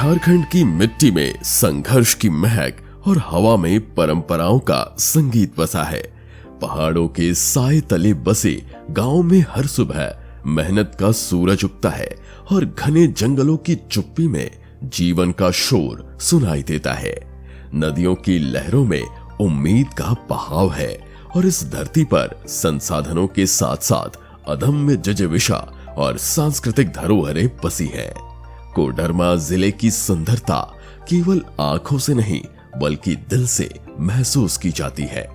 झारखंड की मिट्टी में संघर्ष की महक और हवा में परंपराओं का संगीत बसा है। पहाड़ों के साए तले बसे गांव में हर सुबह मेहनत का सूरज उगता है और घने जंगलों की चुप्पी में जीवन का शोर सुनाई देता है। नदियों की लहरों में उम्मीद का बहाव है और इस धरती पर संसाधनों के साथ साथ अदम्य जिजीविषा और सांस्कृतिक धरोहरें बसी है। कोडरमा जिले की सुंदरता केवल आंखों से नहीं बल्कि दिल से महसूस की जाती है।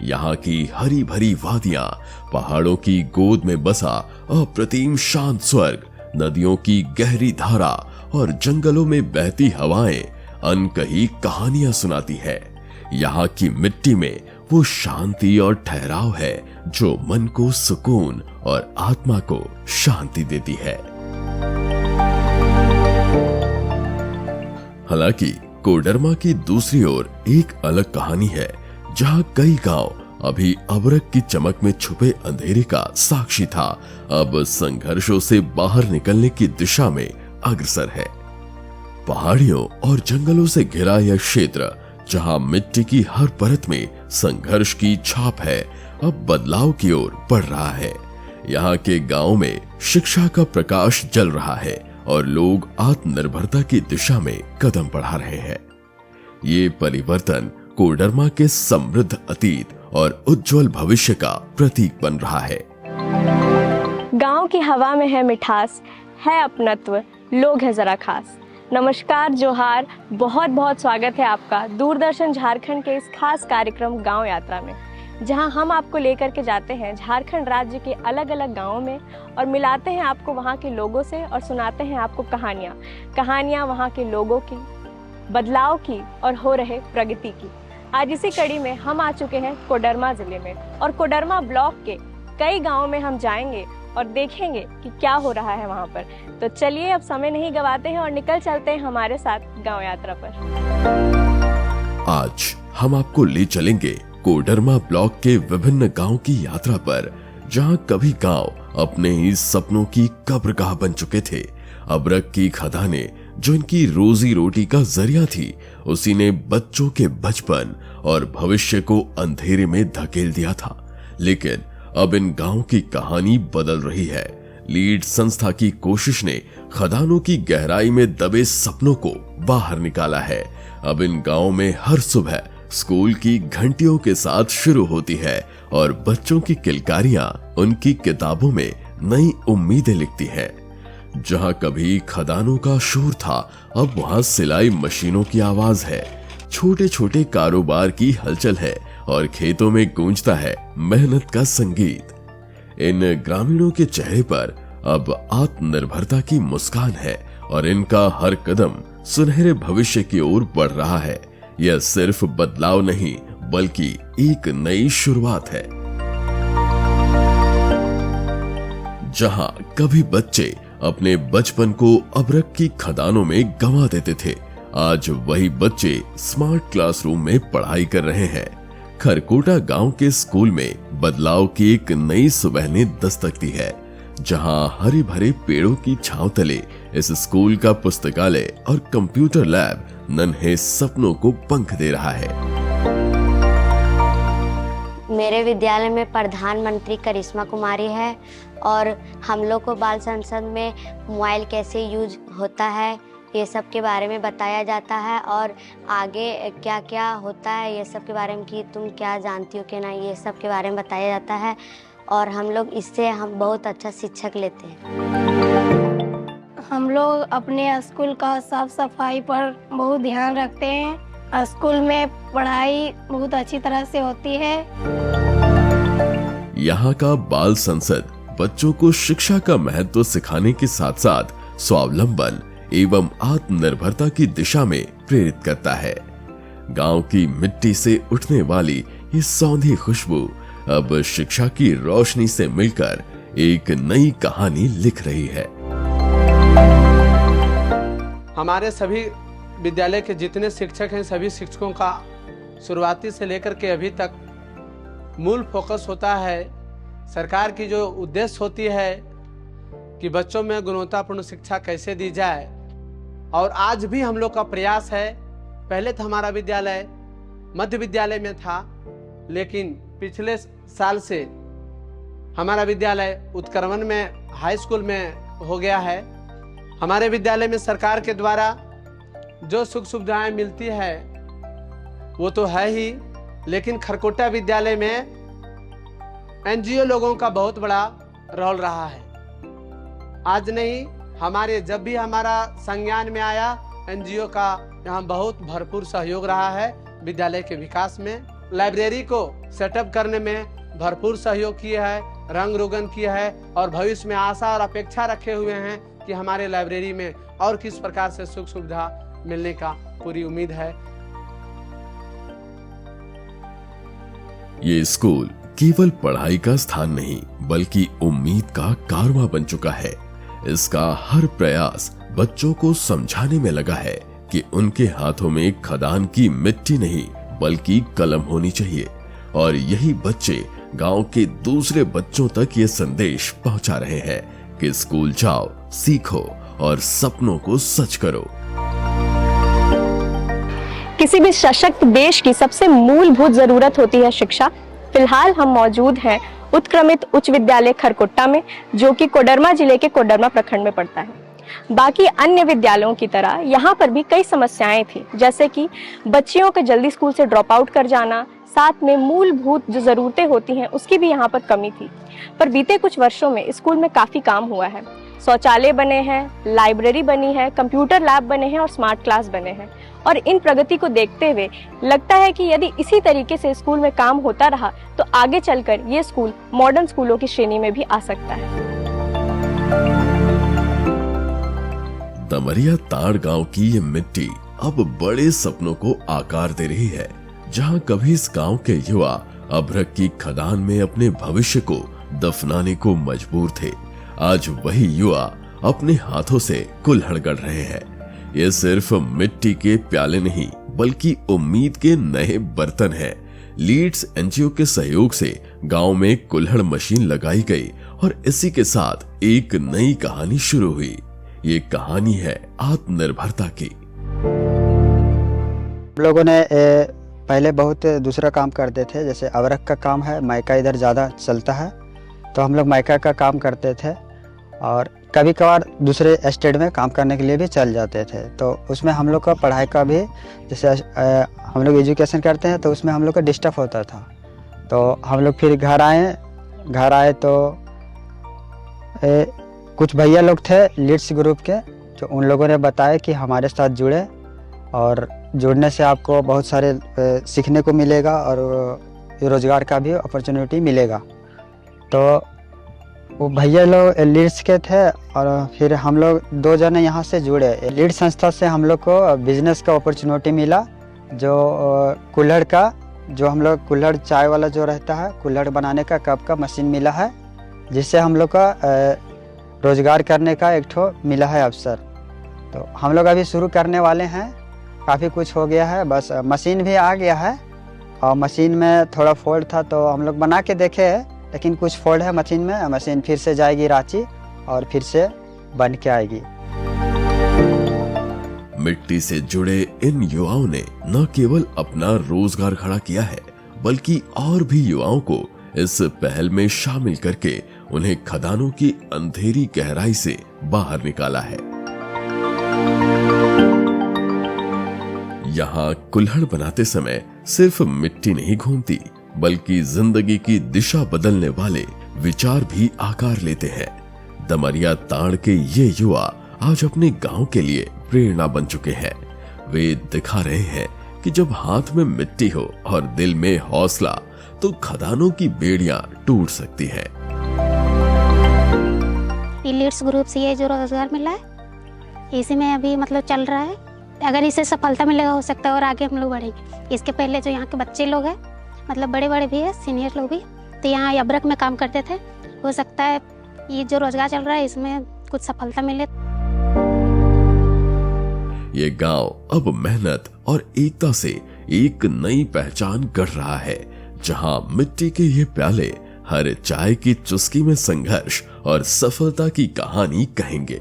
यहाँ की हरी भरी वादियां, पहाड़ों की गोद में बसा अप्रतिम शांत स्वर्ग, नदियों की गहरी धारा और जंगलों में बहती हवाएं अनकही कहानियां सुनाती है। यहाँ की मिट्टी में वो शांति और ठहराव है जो मन को सुकून और आत्मा को शांति देती है। हालांकि कोडरमा की दूसरी ओर एक अलग कहानी है, जहां कई गांव अभी अबरक की चमक में छुपे अंधेरे का साक्षी था, अब संघर्षों से बाहर निकलने की दिशा में अग्रसर है। पहाड़ियों और जंगलों से घिरा यह क्षेत्र, जहां मिट्टी की हर परत में संघर्ष की छाप है, अब बदलाव की ओर बढ़ रहा है। यहाँ के गांव में शिक्षा का प्रकाश जल रहा है और लोग आत्मनिर्भरता की दिशा में कदम बढ़ा रहे हैं। ये परिवर्तन कोडरमा के समृद्ध अतीत और उज्जवल भविष्य का प्रतीक बन रहा है। गांव की हवा में है मिठास, है अपनत्व, लोग है जरा खास। नमस्कार, जोहार, बहुत बहुत स्वागत है आपका दूरदर्शन झारखंड के इस खास कार्यक्रम गांव यात्रा में, जहां हम आपको लेकर के जाते हैं झारखंड राज्य के अलग अलग गांवों में और मिलाते हैं आपको वहां के लोगों से और सुनाते हैं आपको कहानियां वहां के लोगों की, बदलाव की और हो रहे प्रगति की। आज इसी कड़ी में हम आ चुके हैं कोडरमा जिले में और कोडरमा ब्लॉक के कई गाँव में हम जाएंगे और देखेंगे कि क्या हो रहा है वहाँ पर। तो चलिए अब समय नहीं गवाते हैं और निकल चलते हैं हमारे साथ गाँव यात्रा पर। आज हम आपको ले चलेंगे कोडरमा ब्लॉक के विभिन्न गांव की यात्रा पर, जहां कभी गांव अपने ही सपनों की कब्रगाह बन चुके थे। अबरक की खदानें जो इनकी रोजी रोटी का जरिया थी, उसी ने बच्चों के बचपन और भविष्य को अंधेरे में धकेल दिया था। लेकिन अब इन गांव की कहानी बदल रही है। लीड संस्था की कोशिश ने खदानों की गहराई में दबे सपनों को बाहर निकाला है। अब इन गांव में हर सुबह स्कूल की घंटियों के साथ शुरू होती है और बच्चों की किलकारियां उनकी किताबों में नई उम्मीदें लिखती हैं। जहां कभी खदानों का शोर था, अब वहां सिलाई मशीनों की आवाज है, छोटे छोटे कारोबार की हलचल है और खेतों में गूंजता है मेहनत का संगीत। इन ग्रामीणों के चेहरे पर अब आत्मनिर्भरता की मुस्कान है और इनका हर कदम सुनहरे भविष्य की ओर बढ़ रहा है। यह सिर्फ बदलाव नहीं बल्कि एक नई शुरुआत है। जहां कभी बच्चे अपने बचपन को अबरक की खदानों में गंवा देते थे, आज वही बच्चे स्मार्ट क्लासरूम में पढ़ाई कर रहे हैं। खरकोटा गांव के स्कूल में बदलाव की एक नई सुबह ने दस्तक दी है, जहां हरे भरे पेड़ों की छांव तले इस स्कूल का पुस्तकालय और कंप्यूटर लैब नन्हे सपनों को पंख दे रहा है। मेरे विद्यालय में प्रधानमंत्री करिश्मा कुमारी है और हम लोग को बाल संसद में मोबाइल कैसे यूज होता है ये सब के बारे में बताया जाता है और आगे क्या क्या होता है ये सब के बारे में कि तुम क्या जानती हो कि नहीं, ये सब के बारे में बताया जाता है और हम लोग इससे हम बहुत अच्छा शिक्षक लेते हैं। हम लोग अपने स्कूल का साफ सफाई पर बहुत ध्यान रखते हैं। स्कूल में पढ़ाई बहुत अच्छी तरह से होती है। यहाँ का बाल संसद बच्चों को शिक्षा का महत्व सिखाने के साथ साथ स्वावलंबन एवं आत्मनिर्भरता की दिशा में प्रेरित करता है। गांव की मिट्टी से उठने वाली ये सौंधी खुशबू अब शिक्षा की रोशनी से मिलकर एक नई कहानी लिख रही है। हमारे सभी विद्यालय के जितने शिक्षक हैं, सभी शिक्षकों का शुरुआती से लेकर के अभी तक मूल फोकस होता है, सरकार की जो उद्देश्य होती है कि बच्चों में गुणवत्तापूर्ण शिक्षा कैसे दी जाए, और आज भी हम लोग का प्रयास है। पहले तो हमारा विद्यालय मध्य विद्यालय में था, लेकिन पिछले साल से हमारा विद्यालय उत्क्रमण में हाई स्कूल में हो गया है। हमारे विद्यालय में सरकार के द्वारा जो सुख सुविधाएं मिलती है वो तो है ही, लेकिन खरकोटा विद्यालय में एनजीओ लोगों का बहुत बड़ा रोल रहा है। आज नहीं, हमारे जब भी हमारा संज्ञान में आया, एनजीओ का यहाँ बहुत भरपूर सहयोग रहा है विद्यालय के विकास में। लाइब्रेरी को सेटअप करने में भरपूर सहयोग किया है, रंग रोगन किया है, और भविष्य में आशा और अपेक्षा रखे हुए हैं कि हमारे लाइब्रेरी में और किस प्रकार से सुख सुविधा मिलने का पूरी उम्मीद है। ये स्कूल केवल पढ़ाई का स्थान नहीं बल्कि उम्मीद का कारवां बन चुका है। इसका हर प्रयास बच्चों को समझाने में लगा है कि उनके हाथों में खदान की मिट्टी नहीं बल्कि कलम होनी चाहिए, और यही बच्चे गांव के दूसरे बच्चों तक ये संदेश पहुंचा रहे हैं कि स्कूल जाओ, सीखो और सपनों को सच करो। किसी भी सशक्त देश की सबसे मूलभूत जरूरत होती है शिक्षा। फिलहाल हम मौजूद हैं उत्क्रमित उच्च विद्यालय खरकोटा में, जो कि कोडरमा जिले के कोडरमा प्रखंड में पड़ता है। बाकी अन्य विद्यालयों की तरह यहाँ पर भी कई समस्याएं थी, जैसे कि बच्चियों के जल्दी स्कूल से ड्रॉप आउट कर जाना, साथ में मूलभूत जो जरूरतें होती हैं उसकी भी यहाँ पर कमी थी। पर बीते कुछ वर्षों में स्कूल में काफी काम हुआ है। शौचालय बने हैं, लाइब्रेरी बनी है, कंप्यूटर लैब बने हैं और स्मार्ट क्लास बने हैं। और इन प्रगति को देखते हुए लगता है कि यदि इसी तरीके से स्कूल में काम होता रहा तो आगे चलकर ये स्कूल मॉडर्न स्कूलों की श्रेणी में भी आ सकता है। दमरिया ताड़ गांव की ये मिट्टी अब बड़े सपनों को आकार दे रही है। जहां कभी इस गांव के युवा अभ्रक की खदान में अपने भविष्य को दफनाने को मजबूर थे, आज वही युवा अपने हाथों से कुल्हड़ गढ़ रहे हैं। ये सिर्फ मिट्टी के प्याले नहीं बल्कि उम्मीद के नए बर्तन हैं। लीड्स एनजीओ के सहयोग से गांव में कुल्हड़ मशीन लगाई गई और इसी के साथ एक नई कहानी शुरू हुई। ये कहानी है आत्मनिर्भरता की। लोगों ने पहले बहुत दूसरा काम करते थे, जैसे अवरक का काम है, माइका इधर ज़्यादा चलता है, तो हम लोग माइका का काम करते थे और कभी कभार दूसरे स्टेट में काम करने के लिए भी चल जाते थे। तो उसमें हम लोग का पढ़ाई का भी, जैसे हम लोग एजुकेशन करते हैं तो उसमें हम लोग का डिस्टर्ब होता था। तो हम लोग फिर घर आए तो कुछ भैया लोग थे लीड्स ग्रुप के, जो उन लोगों ने बताया कि हमारे साथ जुड़े और जुड़ने से आपको बहुत सारे सीखने को मिलेगा और रोज़गार का भी अपॉर्चुनिटी मिलेगा। तो वो भैया लोग लीड्स के थे और फिर हम लोग 2 जने यहाँ से जुड़े। लीड संस्था से हम लोग को बिजनेस का अपॉर्चुनिटी मिला, जो कुल्हड़ का, जो हम लोग कुल्हड़ चाय वाला जो रहता है, कुल्हड़ बनाने का कप का मशीन मिला है, जिससे हम लोग का रोज़गार करने का एक ठो मिला है अवसर। तो हम लोग अभी शुरू करने वाले हैं, काफ़ी कुछ हो गया है, बस मशीन भी आ गया है और मशीन में थोड़ा फॉल्ट था तो हम लोग बना के देखे, लेकिन कुछ फॉल्ट है मशीन में। मशीन फिर से जाएगी रांची और फिर से बन के आएगी। मिट्टी से जुड़े इन युवाओं ने न केवल अपना रोजगार खड़ा किया है बल्कि और भी युवाओं को इस पहल में शामिल करके उन्हें खदानों की अंधेरी गहराई से बाहर निकाला है। यहाँ कुल्हड़ बनाते समय सिर्फ मिट्टी नहीं घूमती बल्कि जिंदगी की दिशा बदलने वाले विचार भी आकार लेते हैं। दमरिया ताड़ के ये युवा आज अपने गांव के लिए प्रेरणा बन चुके हैं। वे दिखा रहे हैं कि जब हाथ में मिट्टी हो और दिल में हौसला तो खदानों की बेड़ियां टूट सकती हैं। लीड्स ग्रुप से ये जो रोजगार मिला है, इसी में अभी मतलब चल रहा है। अगर इसे सफलता मिलेगा हो सकता है और आगे हम लोग बढ़ेंगे। इसके पहले जो यहाँ के बच्चे लोग हैं, मतलब बड़े बड़े भी है, सीनियर लोग भी, तो यहाँ अब्रक में काम करते थे। हो सकता है ये जो रोजगार चल रहा है इसमें कुछ सफलता मिले। ये गांव अब मेहनत और एकता से एक नई पहचान गढ़ रहा है, जहां मिट्टी के ये प्याले हर चाय की चुस्की में संघर्ष और सफलता की कहानी कहेंगे।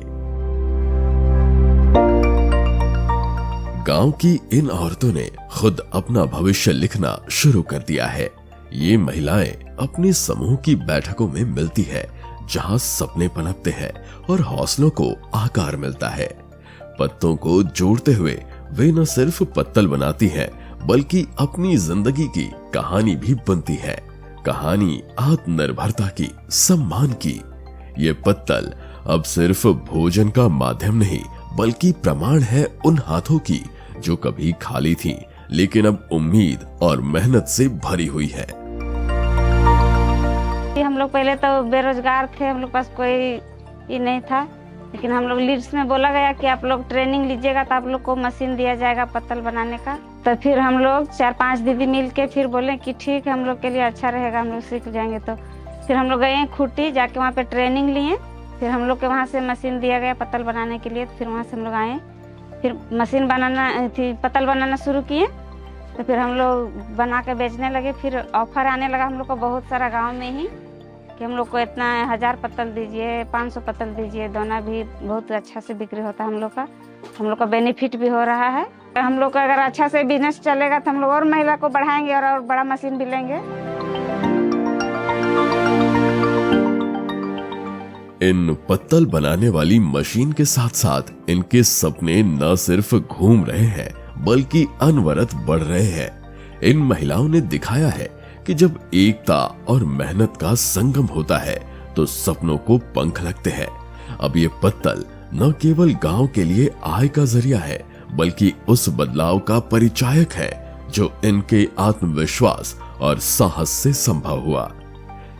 गांव की इन औरतों ने खुद अपना भविष्य लिखना शुरू कर दिया है। ये महिलाएं अपने समूह की बैठकों में मिलती है, जहां सपने पनपते हैं और हौसलों को आकार मिलता है। पत्तों को जोड़ते हुए वे न सिर्फ पत्तल बनाती हैं, बल्कि अपनी जिंदगी की कहानी भी बनती है। कहानी आत्मनिर्भरता की, सम्मान की। ये पत्तल अब सिर्फ भोजन का माध्यम नहीं, बल्कि प्रमाण है उन हाथों की जो कभी खाली थी, लेकिन अब उम्मीद और मेहनत से भरी हुई है। हम लोग पहले तो बेरोजगार थे, हम लोग पास कोई ये नहीं था, लेकिन हम लोग लीड्स में बोला गया कि आप लोग ट्रेनिंग लीजिएगा तो आप लोग को मशीन दिया जाएगा पत्तल बनाने का। तो फिर हम लोग 4-5 दीदी मिल के फिर बोले कि ठीक है, हम लोग के लिए अच्छा रहेगा, हम लोग सीख जाएंगे। तो फिर हम लोग गए खूंटी, जाके वहाँ पे ट्रेनिंग लिए। फिर हम लोग के वहाँ से मशीन दिया गया पत्तल बनाने के लिए। फिर वहाँ से हम लोग आए, फिर मशीन बनाना थी, पत्तल बनाना शुरू किए। तो फिर हम लोग बना के बेचने लगे। फिर ऑफर आने लगा हम लोग को बहुत सारा गांव में ही कि हम लोग को इतना 1000 पत्तल दीजिए, 500 पत्तल दीजिए। दोना भी बहुत अच्छा से बिक्री होता है हम लोग का, हम लोग का बेनिफिट भी हो रहा है। हम लोग का अगर अच्छा से बिजनेस चलेगा तो हम लोग और महिला को बढ़ाएंगे और बड़ा मशीन भी लेंगे। इन पत्तल बनाने वाली मशीन के साथ साथ इनके सपने न सिर्फ घूम रहे हैं, बल्कि अनवरत बढ़ रहे हैं। इन महिलाओं ने दिखाया है कि जब एकता और मेहनत का संगम होता है तो सपनों को पंख लगते हैं। अब ये पत्तल न केवल गांव के लिए आय का जरिया है, बल्कि उस बदलाव का परिचायक है जो इनके आत्मविश्वास और साहस से संभव हुआ।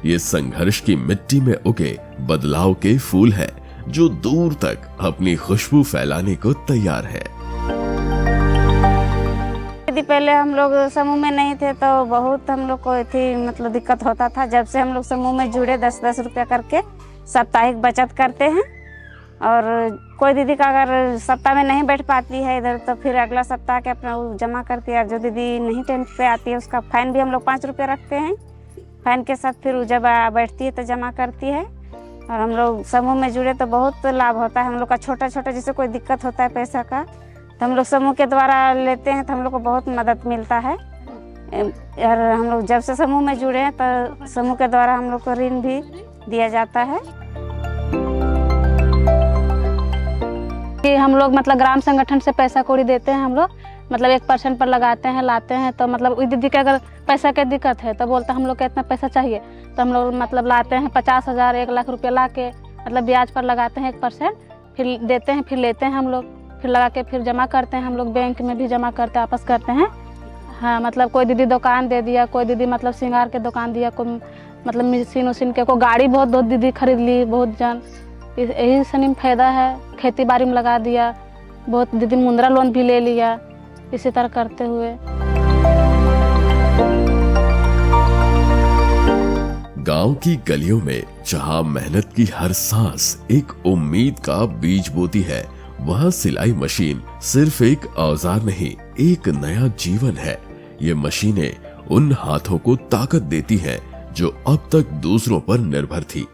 ये संघर्ष की मिट्टी में उगे बदलाव के फूल हैं, जो दूर तक अपनी खुशबू फैलाने को तैयार है। यदि पहले हम लोग समूह में नहीं थे तो बहुत हम लोग को थी मतलब दिक्कत होता था। जब से हम लोग समूह में जुड़े 10-10 रुपया करके साप्ताहिक बचत करते हैं। और कोई दीदी का अगर सप्ताह में नहीं बैठ पाती है इधर, तो फिर अगला सप्ताह के अपना जमा करती है। जो दीदी नहीं टाइम पे आती है उसका फाइन भी हम लोग 5 रुपये रखते हैं। फाइन के साथ फिर जब बैठती है तो जमा करती है। और हम लोग समूह में जुड़े तो बहुत लाभ होता है हम लोग का। छोटा छोटा जैसे कोई दिक्कत होता है पैसा का, तो हम लोग समूह के द्वारा लेते हैं तो हम लोग को बहुत मदद मिलता है। और हम लोग जब से समूह में जुड़े हैं तो समूह के द्वारा हम लोग को ऋण भी दिया जाता है। कि हम लोग मतलब ग्राम संगठन से पैसा कौड़ी देते हैं, हम लोग मतलब 1% पर लगाते हैं, लाते हैं। तो मतलब उस दीदी के अगर पैसा की दिक्कत है तो बोलता हम लोग को इतना पैसा चाहिए, तो हम लोग मतलब लाते हैं 50,000 1 लाख रुपया ला के मतलब ब्याज पर लगाते हैं 1%, फिर देते हैं, फिर लेते हैं हम लोग, फिर लगा के फिर जमा करते हैं। हम लोग बैंक में भी जमा करते वापस करते हैं। हाँ, मतलब कोई दीदी दुकान दे दिया, कोई दीदी मतलब श्रृंगार के दुकान दिया, कोई मतलब मशीन उशीन के, कोई गाड़ी बहुत दीदी खरीद ली, बहुत जन। यही सनी में फायदा है। खेती बाड़ी में लगा दिया, बहुत दीदी मुद्रा लोन भी ले लिया। इसी तरह करते हुए गांव की गलियों में जहां मेहनत की हर सांस एक उम्मीद का बीज बोती है, वहां सिलाई मशीन सिर्फ एक औजार नहीं, एक नया जीवन है। ये मशीनें उन हाथों को ताकत देती हैं जो अब तक दूसरों पर निर्भर थी।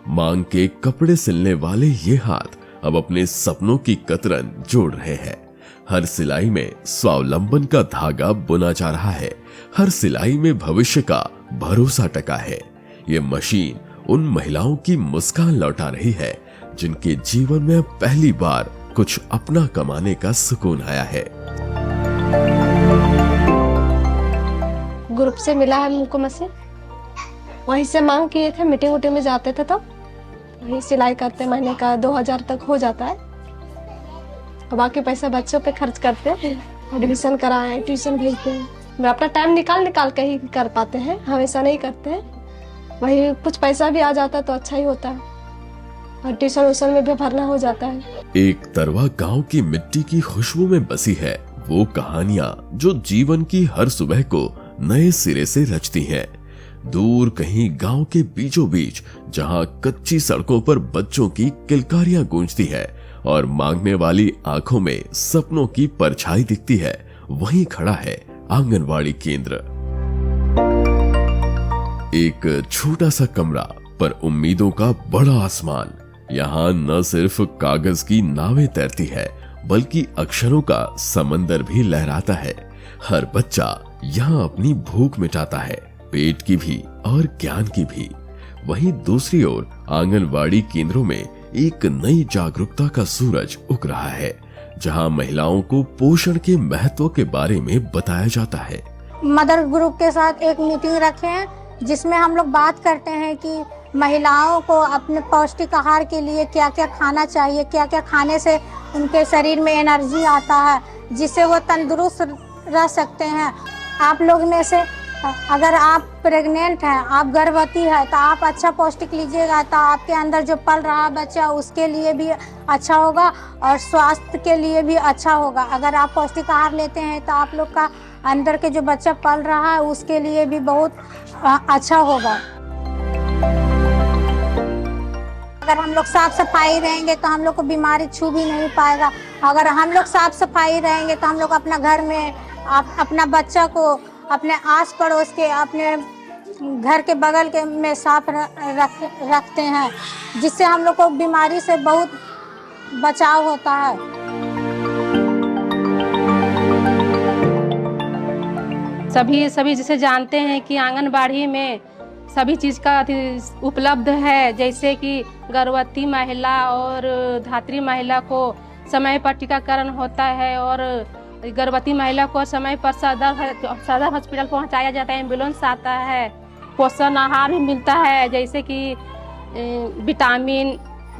मांग के कपड़े सिलने वाले ये हाथ अब अपने सपनों की कतरन जोड़ रहे हैं। हर सिलाई में स्वावलंबन का धागा बुना जा रहा है, हर सिलाई में भविष्य का भरोसा टका है। ये मशीन उन महिलाओं की मुस्कान लौटा रही है जिनके जीवन में पहली बार कुछ अपना कमाने का सुकून आया है। ग्रुप से मिला है हमको मशीन, वहीं से मांग किए थे, मीटिंग उटिंग में जाते थे तो वही सिलाई करते, महीने का 2000 तक हो जाता है। और बाकी पैसा बच्चों पे खर्च करते हैं, एडमिशन कराएं, ट्यूशन भेजते हैं। अपना टाइम निकाल के ही कर पाते हैं, हमेशा नहीं करते हैं। वही कुछ पैसा भी आ जाता तो अच्छा ही होता है, और ट्यूशन उशन में भी भरना हो जाता है। एक तरवा गांव की मिट्टी की खुशबू में बसी है वो कहानियां जो जीवन की हर सुबह को नए सिरे से रचती हैं। दूर कहीं गांव के बीचों बीच जहां कच्ची सड़कों पर बच्चों की किलकारियां गूंजती है और मांगने वाली आंखों में सपनों की परछाई दिखती है, वहीं खड़ा है आंगनवाड़ी केंद्र। एक छोटा सा कमरा पर उम्मीदों का बड़ा आसमान। यहाँ न सिर्फ कागज की नावें तैरती है, बल्कि अक्षरों का समंदर भी लहराता है। हर बच्चा यहाँ अपनी भूख मिटाता है, पेट की भी और ज्ञान की भी। वहीं दूसरी ओर आंगनवाड़ी केंद्रों में एक नई जागरूकता का सूरज उग रहा है, जहां महिलाओं को पोषण के महत्व के बारे में बताया जाता है। मदर ग्रुप के साथ एक मीटिंग रखे हैं जिसमें हम लोग बात करते हैं कि महिलाओं को अपने पौष्टिक आहार के लिए क्या क्या खाना चाहिए, क्या क्या खाने से उनके शरीर में एनर्जी आता है जिससे वो तंदुरुस्त रह सकते हैं। आप लोग में से अगर आप प्रेग्नेंट हैं, आप गर्भवती है, तो आप अच्छा पौष्टिक लीजिएगा तो आपके अंदर जो पल रहा बच्चा उसके लिए भी अच्छा होगा और स्वास्थ्य के लिए भी अच्छा होगा। अगर आप पौष्टिक आहार लेते हैं तो आप लोग का अंदर के जो बच्चा पल रहा है उसके लिए भी बहुत अच्छा होगा। अगर हम लोग साफ सफाई रहेंगे तो हम लोग को बीमारी छू भी नहीं पाएगा। अगर हम लोग साफ सफाई रहेंगे तो हम लोग अपना घर में अपना बच्चा को अपने आस पड़ोस के अपने घर के बगल के में साफ रखते हैं, जिससे हम लोग को बीमारी से बहुत बचाव होता है। सभी जिसे जानते हैं कि आंगनबाड़ी में सभी चीज़ का उपलब्ध है, जैसे कि गर्भवती महिला और धात्री महिला को समय पर टीकाकरण होता है और गर्भवती महिला को समय पर सदर हॉस्पिटल पहुंचाया जाता है, एम्बुलेंस आता है, पोषण आहार भी मिलता है, जैसे कि विटामिन,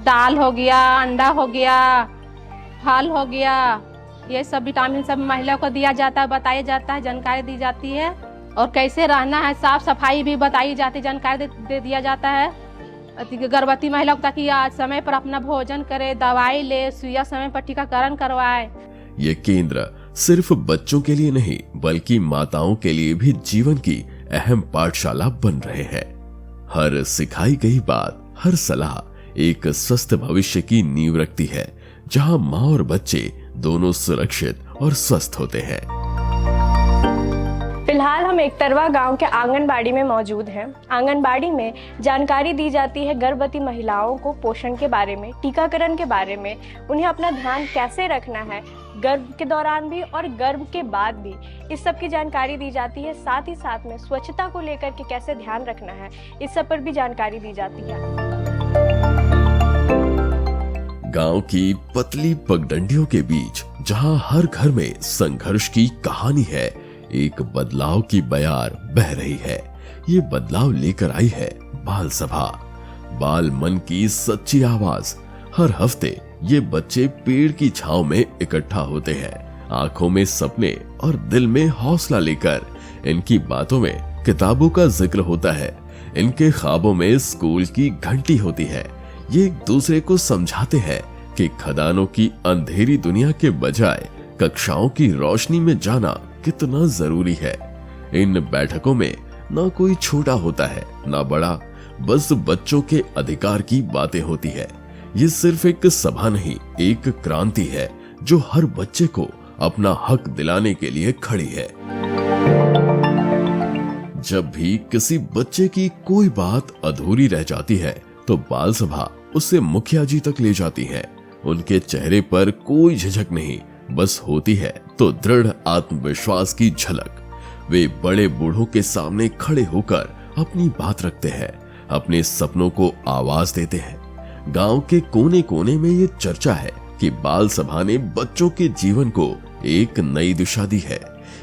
दाल हो गया, अंडा हो गया, फल हो गया, ये सब विटामिन सब महिला को दिया जाता है, बताया जाता है, जानकारी दी जाती है और कैसे रहना है, साफ सफाई भी बताई जाती है, जानकारी दे दिया जाता है गर्भवती महिला को, ताकि आज समय पर अपना भोजन करे, दवाई ले, सुइया समय पर टीकाकरण करवाए। ये केंद्र सिर्फ बच्चों के लिए नहीं बल्कि माताओं के लिए भी जीवन की अहम पाठशाला बन रहे हैं। हर सिखाई गई बात, हर सलाह एक स्वस्थ भविष्य की नींव रखती है, जहां माँ और बच्चे दोनों सुरक्षित और स्वस्थ होते हैं। फिलहाल हम एकतरवा गांव के आंगनबाड़ी में मौजूद हैं। आंगनबाड़ी में जानकारी दी जाती है गर्भवती महिलाओं को पोषण के बारे में, टीकाकरण के बारे में, उन्हें अपना ध्यान कैसे रखना है गर्भ के दौरान भी और गर्भ के बाद भी, इस सब की जानकारी दी जाती है। साथ ही साथ में स्वच्छता को लेकर के कैसे ध्यान रखना है, इस सब पर भी जानकारी दी जाती है। गांव की पतली पगडंडियों के बीच जहां हर घर में संघर्ष की कहानी है, एक बदलाव की बयार बह रही है। ये बदलाव लेकर आई है बाल सभा, बाल मन की सच्ची आवाज। हर हफ्ते ये बच्चे पेड़ की छांव में इकट्ठा होते हैं, आंखों में सपने और दिल में हौसला लेकर। इनकी बातों में किताबों का जिक्र होता है, इनके ख्वाबों में स्कूल की घंटी होती है। ये एक दूसरे को समझाते हैं कि खदानों की अंधेरी दुनिया के बजाय कक्षाओं की रोशनी में जाना कितना जरूरी है। इन बैठकों में ना कोई छोटा होता है ना बड़ा, बस बच्चों के अधिकार की बातें होती है। ये सिर्फ एक सभा नहीं, एक क्रांति है जो हर बच्चे को अपना हक दिलाने के लिए खड़ी है। जब भी किसी बच्चे की कोई बात अधूरी रह जाती है तो बाल सभा उसे मुखिया जी तक ले जाती है। उनके चेहरे पर कोई झिझक नहीं, बस होती है तो दृढ़ आत्मविश्वास की झलक। वे बड़े बूढ़ों के सामने खड़े होकर अपनी बात रखते हैं, अपने सपनों को आवाज देते हैं। गांव के कोने कोने में ये चर्चा है कि बाल सभा ने बच्चों के जीवन को एक नई दिशा दी है।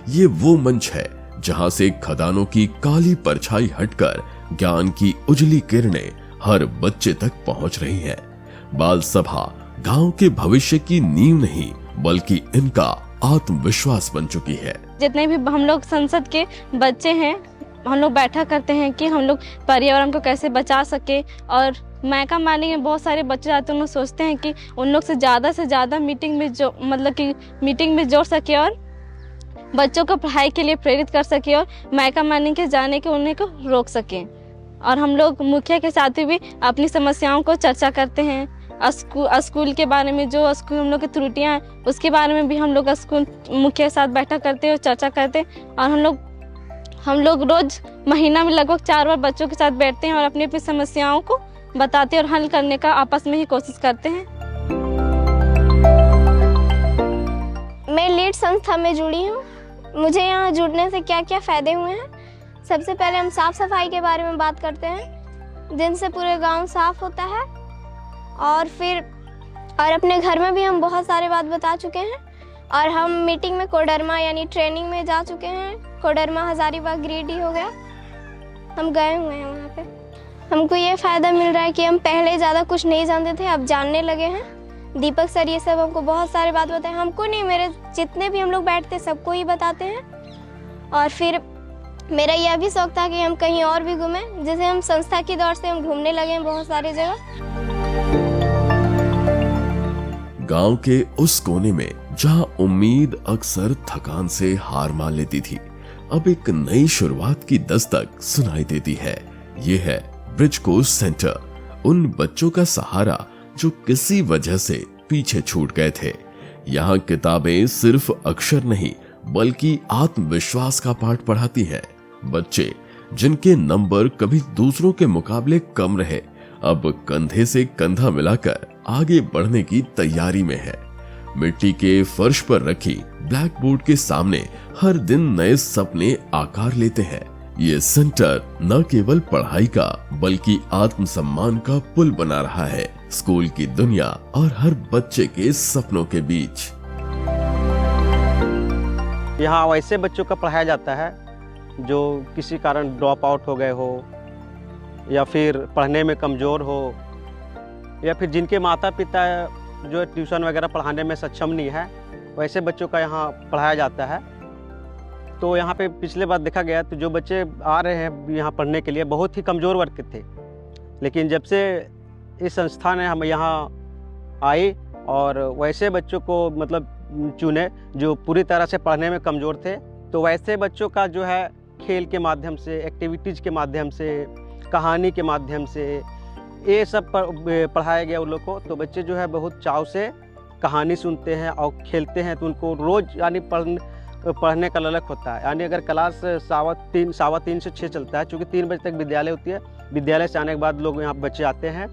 ये वो मंच है जहां से खदानों की काली परछाई हटकर ज्ञान की उजली किरणें हर बच्चे तक पहुंच रही हैं। बाल सभा गांव के भविष्य की नींव नहीं बल्कि इनका आत्मविश्वास बन चुकी है। जितने भी हम लोग संसद के बच्चे हैं, हम लोग बैठा करते हैं कि हम लोग पर्यावरण को कैसे बचा सके। और मैका मानी में बहुत सारे बच्चे आते हैं, उन लोग सोचते हैं कि उन लोग से ज़्यादा मीटिंग में जोड़ सके और बच्चों को पढ़ाई के लिए प्रेरित कर सके और मैका मानी के जाने के उन्हें को रोक सके। और हम लोग मुखिया के साथ भी अपनी समस्याओं को चर्चा करते हैं। स्कूल के बारे में, जो स्कूल हम लोग की त्रुटियाँ हैं उसके बारे में भी हम लोग स्कूल मुखिया के साथ बैठा करते हैं और चर्चा करते हैं। और हम लोग रोज महीना में लगभग 4 बार बच्चों के साथ बैठते हैं और अपनी अपनी समस्याओं को बताते हैं और हल करने का आपस में ही कोशिश करते हैं। मैं लीड संस्था में जुड़ी हूँ। मुझे यहाँ जुड़ने से क्या क्या फ़ायदे हुए हैं। सबसे पहले हम साफ़ सफाई के बारे में बात करते हैं, जिनसे पूरे गांव साफ़ होता है। और अपने घर में भी हम बहुत सारे बात बता चुके हैं। और हम मीटिंग में कोडरमा यानी ट्रेनिंग में जा चुके हैं। कोडरमा हजारीबाग गिरिडीह हो गया, हम गए हुए हैं वहाँ पे। हमको ये फ़ायदा मिल रहा है कि हम पहले ज़्यादा कुछ नहीं जानते थे, अब जानने लगे हैं। दीपक सर ये सब हमको बहुत सारे बात बताए, हमको नहीं, मेरे जितने भी हम लोग बैठते सबको ही बताते हैं। और फिर मेरा यह भी शौक था कि हम कहीं और भी घूमें, जैसे हम संस्था की दौर से हम घूमने लगे हैं बहुत सारी जगह। गांव के उस कोने में जहां उम्मीद अक्सर थकान से हार मान लेती थी, अब एक नई शुरुआत की दस्तक सुनाई देती है। ये है ब्रिज कोर्स सेंटर, उन बच्चों का सहारा जो किसी वजह से पीछे छूट गए थे। यहाँ किताबें सिर्फ अक्षर नहीं बल्कि आत्मविश्वास का पाठ पढ़ाती हैं। बच्चे जिनके नंबर कभी दूसरों के मुकाबले कम रहे, अब कंधे से कंधा मिलाकर आगे बढ़ने की तैयारी में है। मिट्टी के फर्श पर रखी ब्लैक बोर्ड के सामने हर दिन नए सपने आकार लेते हैं। ये सेंटर न केवल पढ़ाई का बल्कि आत्मसम्मान का पुल बना रहा है स्कूल की दुनिया और हर बच्चे के सपनों के बीच। यहाँ वैसे बच्चों का पढ़ाया जाता है जो किसी कारण ड्रॉप आउट हो गए हो, या फिर पढ़ने में कमज़ोर हो, या फिर जिनके माता पिता जो ट्यूशन वगैरह पढ़ाने में सक्षम नहीं है, वैसे बच्चों का यहाँ पढ़ाया जाता है। तो यहाँ पे पिछले बार देखा गया तो जो बच्चे आ रहे हैं यहाँ पढ़ने के लिए बहुत ही कमज़ोर वर्ग के थे, लेकिन जब से इस संस्था ने हम यहाँ आई और वैसे बच्चों को मतलब चुने जो पूरी तरह से पढ़ने में कमज़ोर थे, तो वैसे बच्चों का जो है खेल के माध्यम से, एक्टिविटीज़ के माध्यम से, कहानी के माध्यम से ये सब पढ़ाया गया उन लोग को। तो बच्चे जो है बहुत चाव से कहानी सुनते हैं और खेलते हैं, तो उनको रोज़ यानी पढ़ने का ललक होता है। यानी अगर क्लास 3:15 से 6 चलता है, चूँकि 3 बजे तक विद्यालय होती है, विद्यालय से आने के बाद लोग यहाँ बच्चे आते हैं।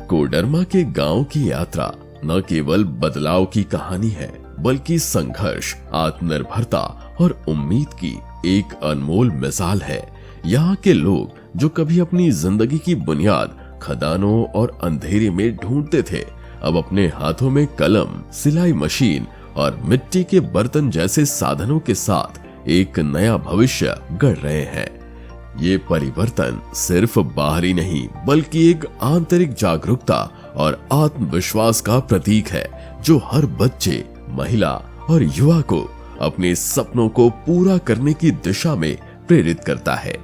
कोडरमा के गांव की यात्रा न केवल बदलाव की कहानी है बल्कि संघर्ष, आत्मनिर्भरता और उम्मीद की एक अनमोल मिसाल है। यहाँ के लोग जो कभी अपनी जिंदगी की बुनियाद खदानों और अंधेरे में ढूंढते थे, अब अपने हाथों में कलम, सिलाई मशीन और मिट्टी के बर्तन जैसे साधनों के साथ एक नया भविष्य गढ़ रहे हैं। ये परिवर्तन सिर्फ बाहरी नहीं बल्कि एक आंतरिक जागरूकता और आत्मविश्वास का प्रतीक है जो हर बच्चे, महिला और युवा को अपने सपनों को पूरा करने की दिशा में प्रेरित करता है।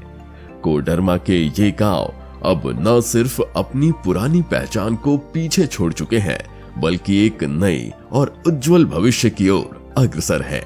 कोडरमा के ये गांव अब न सिर्फ अपनी पुरानी पहचान को पीछे छोड़ चुके हैं बल्कि एक नई और उज्जवल भविष्य की ओर अग्रसर है।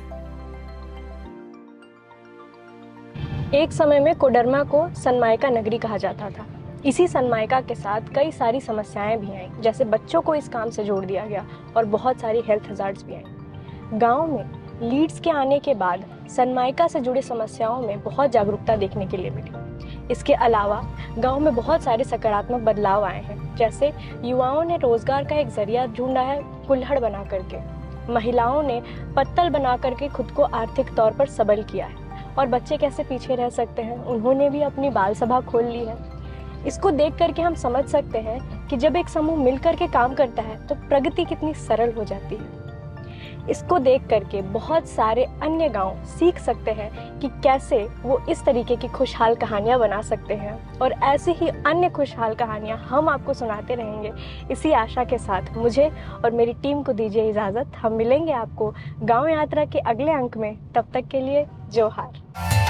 एक समय में कोडरमा को सनमाइका नगरी कहा जाता था। इसी सनमाइका के साथ कई सारी समस्याएं भी आईं, जैसे बच्चों को इस काम से जोड़ दिया गया और बहुत सारी हेल्थ हजार्ड्स भी आईं। गांव में लीड्स के आने के बाद सनमाइका से जुड़ी समस्याओं में बहुत जागरूकता देखने के लिए मिली। इसके अलावा गांव में बहुत सारे सकारात्मक बदलाव आए हैं, जैसे युवाओं ने रोजगार का एक जरिया ढूंढा है कुल्हड़ बना करके, महिलाओं ने पत्तल बना करके खुद को आर्थिक तौर पर सबल किया है, और बच्चे कैसे पीछे रह सकते हैं, उन्होंने भी अपनी बाल सभा खोल ली है। इसको देख करके हम समझ सकते हैं कि जब एक समूह मिल करके काम करता है तो प्रगति कितनी सरल हो जाती है। इसको देख करके बहुत सारे अन्य गांव सीख सकते हैं कि कैसे वो इस तरीके की खुशहाल कहानियां बना सकते हैं, और ऐसी ही अन्य खुशहाल कहानियां हम आपको सुनाते रहेंगे। इसी आशा के साथ मुझे और मेरी टीम को दीजिए इजाज़त। हम मिलेंगे आपको गांव यात्रा के अगले अंक में। तब तक के लिए जोहार।